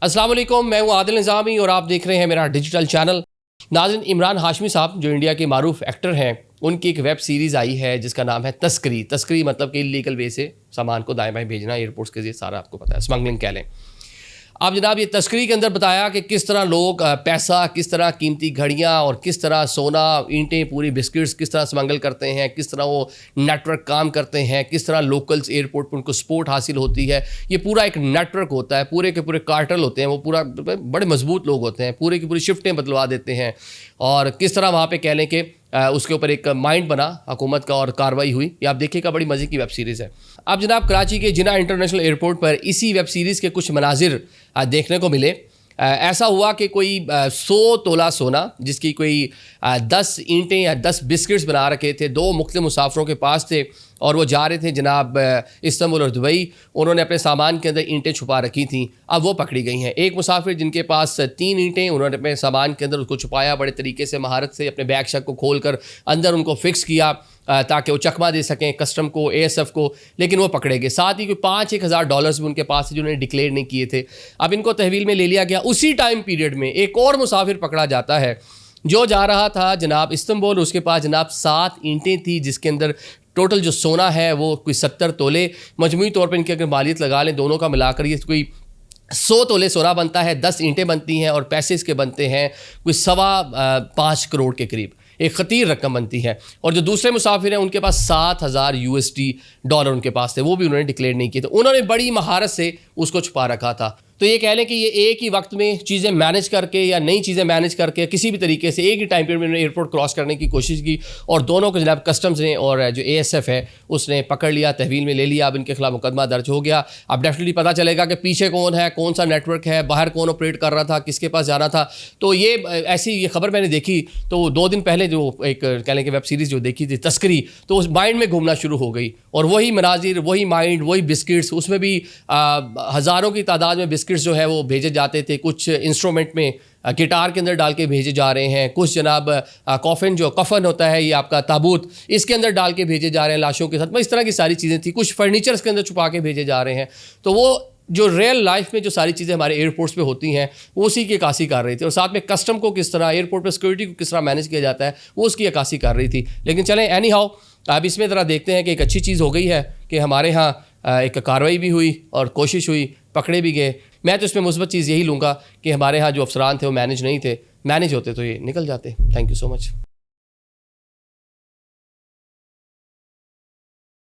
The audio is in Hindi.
अस्सलाम वालेकुम, मैं हूं आदिल निज़ामी और आप देख रहे हैं मेरा डिजिटल चैनल। नाज़रीन, इमरान हाशमी साहब जो इंडिया के मारूफ एक्टर हैं, उनकी एक वेब सीरीज़ आई है जिसका नाम है तस्करी। तस्करी मतलब कि इलीगल वे से सामान को दाएं बाएं भेजना, एयरपोर्ट्स के जरिए, सारा आपको पता है, स्मगलिंग कह लें। अब जनाब ये तस्करी के अंदर बताया कि किस तरह लोग पैसा, किस तरह कीमती घड़ियाँ और किस तरह सोना, ईंटें, पूरी बिस्किट्स किस तरह स्मगल करते हैं, किस तरह वो नेटवर्क काम करते हैं, किस तरह लोकल्स एयरपोर्ट पर उनको सपोर्ट हासिल होती है। ये पूरा एक नेटवर्क होता है, पूरे के पूरे कार्टल होते हैं, वो पूरा बड़े मजबूत लोग होते हैं, पूरे की पूरी शिफ्टें बदलवा देते हैं। और किस तरह वहाँ पर कह लें कि उसके ऊपर एक माइंड बना हुकूमत का और कार्रवाई हुई। ये आप देखिएगा, बड़ी मज़े की वेब सीरीज़ है। अब जनाब कराची के जिन्ना इंटरनेशनल एयरपोर्ट पर इसी वेब सीरीज़ के कुछ मनाजिर देखने को मिले। ऐसा हुआ कि कोई 100 तोला सोना, जिसकी कोई 10 ईंटें या 10 बिस्किट्स बना रखे थे, 2 मुख्तलिफ मुसाफिरों के पास थे और वो जा रहे थे जनाब इस्तांबुल और दुबई। उन्होंने अपने सामान के अंदर ईंटें छुपा रखी थी, अब वो पकड़ी गई हैं। एक मुसाफिर जिनके पास 3 ईंटें, उन्होंने अपने सामान के अंदर उसको छुपाया बड़े तरीके से, महारत से अपने बैग शैग को खोल कर अंदर उनको फिक्स किया ताकि वो चकमा दे सकें कस्टम को, ASF को, लेकिन वो पकड़े गए। साथ ही कोई $5,000 भी उनके पास जो उन्होंने डिक्लेयर नहीं किए थे। अब इनको तहवील में ले लिया गया। उसी टाइम पीरियड में एक और मुसाफिर पकड़ा जाता है जो जा रहा था जनाब इस्तांबुल। उसके पास जनाब 7 ईंटें थी, जिसके अंदर टोटल जो सोना है वो कोई 70 तोले। मजमूई तौर पर इनकी अगर मालियत लगा लें दोनों का मिलाकर, ये कोई 100 तोले सोना बनता है, 10 ईंटें बनती हैं और पैसे इसके बनते हैं कोई 5.25 करोड़ के करीब। एक ख़तीर रकम बनती है। और जो दूसरे मुसाफिर हैं उनके पास $7,000 उनके पास थे, वो भी उन्होंने डिक्लेयर नहीं किए थे। उन्होंने बड़ी महारत से उसको छुपा रखा था। तो ये कह लें कि ये एक ही वक्त में चीज़ें मैनेज करके या नई चीज़ें मैनेज करके किसी भी तरीके से एक ही टाइम पीरियड में उन्होंने एयरपोर्ट क्रॉस करने की कोशिश की और दोनों को जनाब कस्टम्स ने और जो ASF है उसने पकड़ लिया, तहवील में ले लिया। अब इनके खिलाफ मुकदमा दर्ज हो गया। अब डेफिनेटली पता चलेगा कि पीछे कौन है, कौन सा नेटवर्क है, बाहर कौन ऑपरेट कर रहा था, किसके पास जाना था। तो ये ऐसी ये खबर मैंने देखी तो 2 दिन पहले जो एक कह लें कि वेब सीरीज़ जो देखी थी तस्करी, तो उस माइंड में घूमना शुरू हो गई और वही मनाजिर, वही माइंड, वही बिस्किट्स। उसमें भी हज़ारों की तादाद में बिस्किट्स जो है वो भेजे जाते थे। कुछ इंस्ट्रूमेंट में गिटार के अंदर डाल के भेजे जा रहे हैं, कुछ जनाब कॉफिन जो कफन होता है, ये आपका ताबूत, इसके अंदर डाल के भेजे जा रहे हैं लाशों के साथ। इस तरह की सारी चीज़ें थी। कुछ फर्नीचर्स के अंदर छुपा के भेजे जा रहे हैं। तो वो जो रियल लाइफ में जो सारी चीज़ें हमारे एयरपोर्ट्स पे होती हैं वो उसी की अक्कासी कर रही थी। और साथ में कस्टम को किस तरह, एयरपोर्ट पर सिक्योरिटी को किस तरह मैनेज किया जाता है, वो उसकी अक्कासी कर रही थी। लेकिन चलें, एनी हाउ, अब इसमें ज़रा देखते हैं कि एक अच्छी चीज़ हो गई है कि हमारे यहाँ एक कार्रवाई भी हुई और कोशिश हुई, पकड़े भी गए। मैं तो इसमें मुस्बत चीज़ यही लूँगा कि हमारे यहाँ जो अफसरान थे वो मैनेज नहीं थे, मैनेज होते तो ये निकल जाते। Thank you so much.